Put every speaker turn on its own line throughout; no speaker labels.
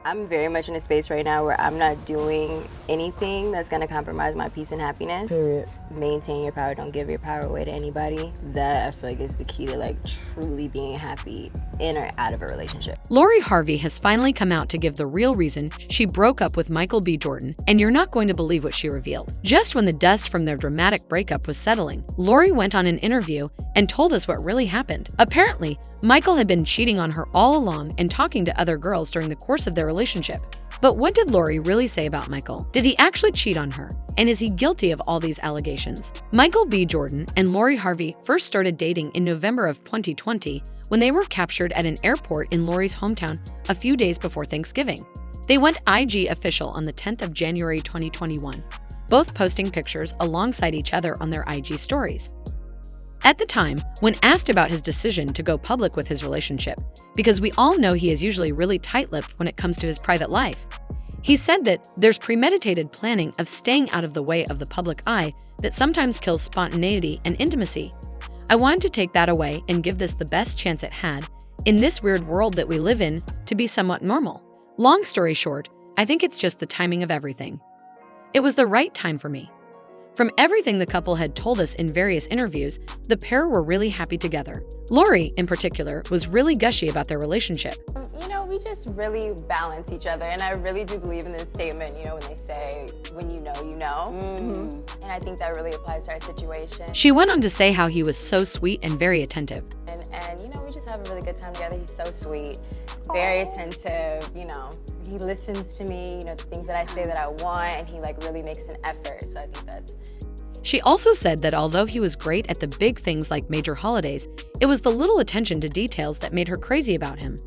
I'm very much in a space right now where I'm not doing anything that's gonna compromise my peace and happiness.
Period.
Maintain your power, don't give your power away to anybody. That I feel like is the key to like truly being happy in or out of a relationship.
Lori Harvey has finally come out to give the real reason she broke up with Michael B. Jordan, and you're not going to believe what she revealed. Just when the dust from their dramatic breakup was settling, Lori went on an interview and told us what really happened. Apparently, Michael had been cheating on her all along and talking to other girls during the course of their relationship. But what did Lori really say about Michael? Did he actually cheat on her? And is he guilty of all these allegations? Michael B. Jordan and Lori Harvey first started dating in November of 2020 when they were captured at an airport in Lori's hometown a few days before Thanksgiving. They went IG official on the 10th of January 2021, both posting pictures alongside each other on their IG stories. At the time, when asked about his decision to go public with his relationship, because we all know he is usually really tight-lipped when it comes to his private life, he said that there's premeditated planning of staying out of the way of the public eye that sometimes kills spontaneity and intimacy. I wanted to take that away and give this the best chance it had, in this weird world that we live in, to be somewhat normal. Long story short, I think it's just the timing of everything. It was the right time for me. From everything the couple had told us in various interviews, the pair were really happy together. Lori, in particular, was really gushy about their relationship.
You know, we just really balance each other, and I really do believe in this statement, you know, when they say, when you know, you know. Mm-hmm. And I think that really applies to our situation.
She went on to say how he was so sweet and very attentive.
And you know, we just have a really good time together. He's so sweet, very attentive, you know. He listens to me, you know, the things that I say that I want, and he like really makes an effort. So I think that's...
She also said that although he was great at the big things like major holidays, it was the little attention to details that made her crazy about him.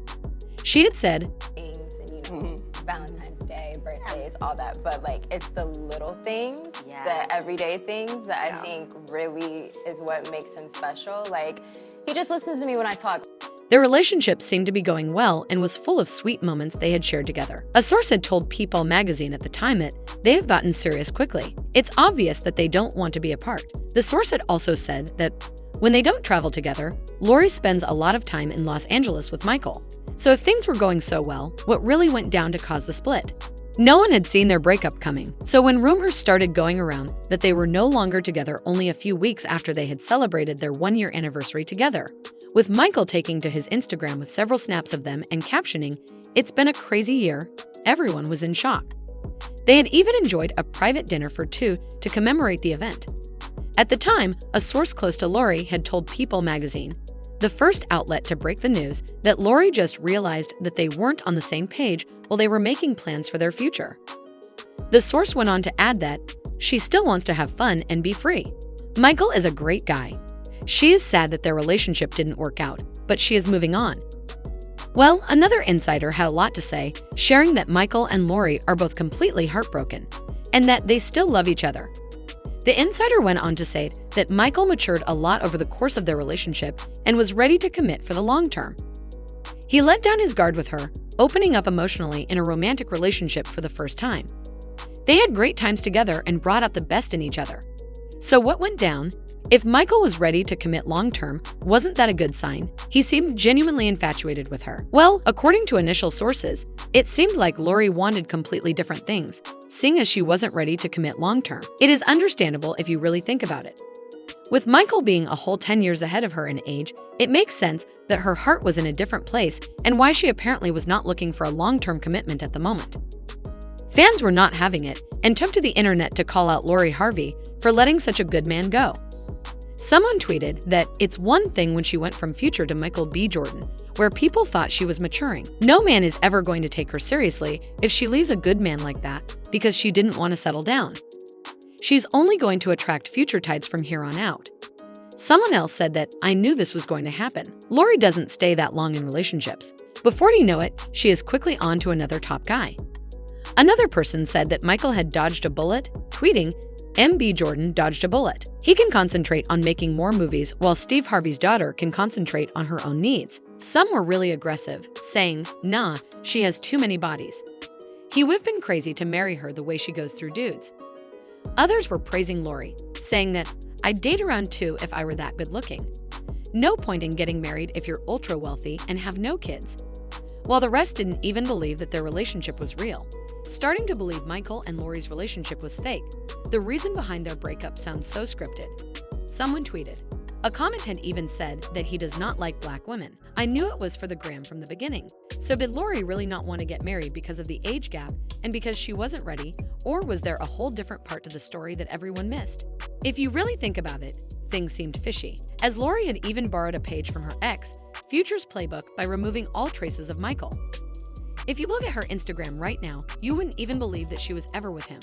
She had said,
things and, you know, Valentine's Day, birthdays, all that, but like it's the little things, the everyday things that I think really is what makes him special. Like, he just listens to me when I talk.
Their relationship seemed to be going well and was full of sweet moments they had shared together. A source had told People magazine at the time that they have gotten serious quickly. It's obvious that they don't want to be apart. The source had also said that when they don't travel together, Lori spends a lot of time in Los Angeles with Michael. So if things were going so well, what really went down to cause the split? No one had seen their breakup coming, so when rumors started going around that they were no longer together only a few weeks after they had celebrated their one-year anniversary together, with Michael taking to his Instagram with several snaps of them and captioning, "It's been a crazy year," everyone was in shock. They had even enjoyed a private dinner for two to commemorate the event. At the time, a source close to Lori had told People magazine, the first outlet to break the news, that Lori just realized that they weren't on the same page while they were making plans for their future. The source went on to add that she still wants to have fun and be free. Michael is a great guy. She is sad that their relationship didn't work out, but she is moving on. Well, another insider had a lot to say, sharing that Michael and Lori are both completely heartbroken, and that they still love each other. The insider went on to say that Michael matured a lot over the course of their relationship and was ready to commit for the long term. He let down his guard with her, opening up emotionally in a romantic relationship for the first time. They had great times together and brought out the best in each other. So what went down? If Michael was ready to commit long-term, wasn't that a good sign? He seemed genuinely infatuated with her. Well, according to initial sources, it seemed like Lori wanted completely different things, seeing as she wasn't ready to commit long-term. It is understandable if you really think about it. With Michael being a whole 10 years ahead of her in age, it makes sense that her heart was in a different place and why she apparently was not looking for a long-term commitment at the moment. Fans were not having it and took to the internet to call out Lori Harvey for letting such a good man go. Someone tweeted that it's one thing when she went from Future to Michael B. Jordan, where people thought she was maturing. No man is ever going to take her seriously if she leaves a good man like that because she didn't want to settle down. She's only going to attract future types from here on out. Someone else said that I knew this was going to happen. Lori doesn't stay that long in relationships. Before you know it, she is quickly on to another top guy. Another person said that Michael had dodged a bullet, tweeting, "MB Jordan dodged a bullet. He can concentrate on making more movies while Steve Harvey's daughter can concentrate on her own needs." Some were really aggressive, saying, "Nah, she has too many bodies. He would have been crazy to marry her the way she goes through dudes." Others were praising Lori, saying that, "I'd date around 2 if I were that good looking. No point in getting married if you're ultra wealthy and have no kids." while the rest didn't even believe that their relationship was real, starting to believe Michael and Lori's relationship was fake. The reason behind their breakup sounds so scripted. Someone tweeted, a comment had even said that he does not like black women. I knew it was for the gram from the beginning. So did Lori really not want to get married because of the age gap and because she wasn't ready, or was there a whole different part to the story that everyone missed? If you really think about it, things seemed fishy, as Lori had even borrowed a page from her ex, Future's playbook, by removing all traces of Michael. If you look at her Instagram right now, you wouldn't even believe that she was ever with him.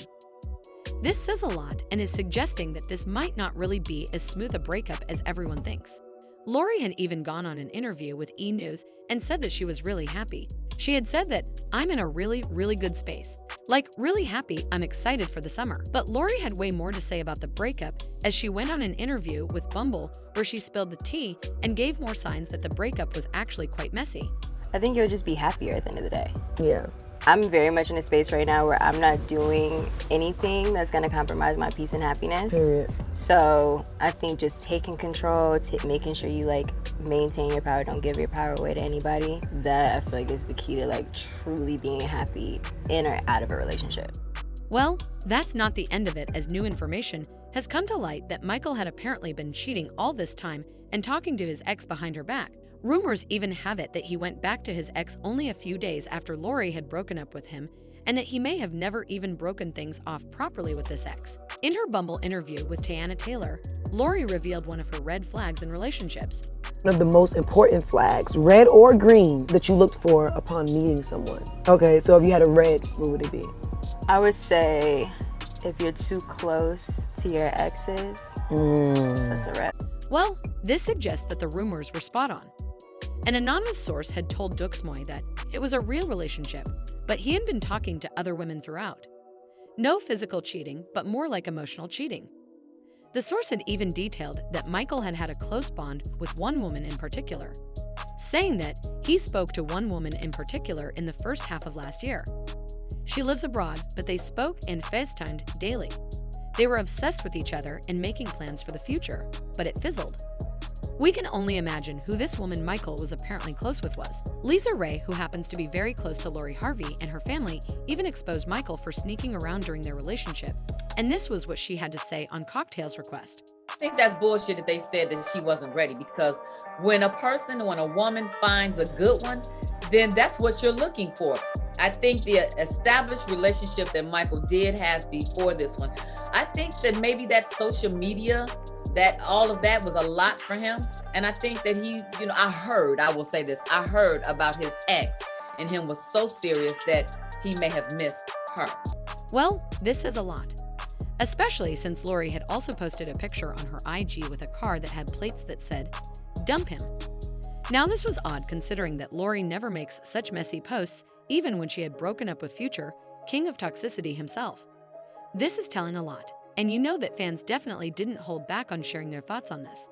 This says a lot and is suggesting that this might not really be as smooth a breakup as everyone thinks. Lori had even gone on an interview with E! News and said that she was really happy. She had said that, I'm in a really, really good space. Like, really happy, I'm excited for the summer. But Lori had way more to say about the breakup as she went on an interview with Bumble where she spilled the tea and gave more signs that the breakup was actually quite messy.
I think you'll just be happier at the end of the day.
Yeah.
I'm very much in a space right now where I'm not doing anything that's gonna compromise my peace and happiness.
Period.
So I think just taking control, making sure you like maintain your power, don't give your power away to anybody. That I feel like is the key to like truly being happy in or out of a relationship.
Well, that's not the end of it, as new information has come to light that Michael had apparently been cheating all this time and talking to his ex behind her back. Rumors even have it that he went back to his ex only a few days after Lori had broken up with him, and that he may have never even broken things off properly with this ex. In her Bumble interview with Tiana Taylor, Lori revealed one of her red flags in relationships.
One of the most important flags, red or green, that you looked for upon meeting someone. Okay, so if you had a red, what would it be?
I would say if you're too close to your exes, that's a red.
Well, this suggests that the rumors were spot on. An anonymous source had told Duxmoy that it was a real relationship, but he had been talking to other women throughout. No physical cheating, but more like emotional cheating. The source had even detailed that Michael had had a close bond with one woman in particular, saying that he spoke to one woman in particular in the first half of last year. She lives abroad, but they spoke and FaceTimed daily. They were obsessed with each other and making plans for the future, but it fizzled. We can only imagine who this woman Michael was apparently close with was. Lisa Ray, who happens to be very close to Lori Harvey and her family, even exposed Michael for sneaking around during their relationship. And this was what she had to say on Cocktail's request.
I think that's bullshit that they said that she wasn't ready, because when a woman finds a good one, then that's what you're looking for. I think the established relationship that Michael did have before this one, I think that maybe that social media, that all of that was a lot for him. And I think that he, I heard about his ex, and him was so serious that he may have missed her.
Well, this says a lot, especially since Lori had also posted a picture on her IG with a car that had plates that said, "Dump him." Now this was odd considering that Lori never makes such messy posts, even when she had broken up with Future, king of toxicity himself. This is telling a lot, and you know that fans definitely didn't hold back on sharing their thoughts on this.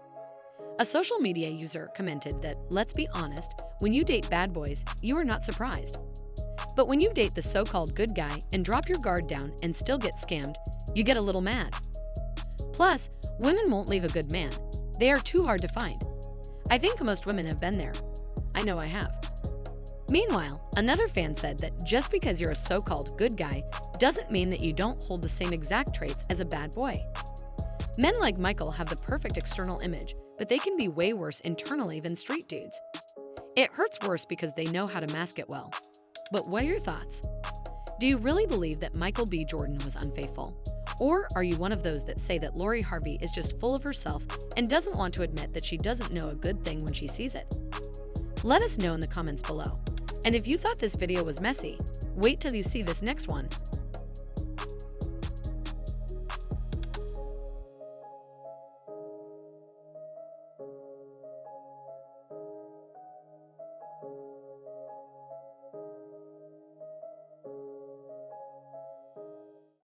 A social media user commented that, let's be honest, when you date bad boys, you are not surprised. But when you date the so-called good guy and drop your guard down and still get scammed, you get a little mad. Plus, women won't leave a good man. They are too hard to find. I think most women have been there. I know I have. Meanwhile, another fan said that just because you're a so-called good guy doesn't mean that you don't hold the same exact traits as a bad boy. Men like Michael have the perfect external image, but they can be way worse internally than street dudes. It hurts worse because they know how to mask it well. But what are your thoughts? Do you really believe that Michael B. Jordan was unfaithful? Or are you one of those that say that Lori Harvey is just full of herself and doesn't want to admit that she doesn't know a good thing when she sees it? Let us know in the comments below. And if you thought this video was messy, wait till you see this next one.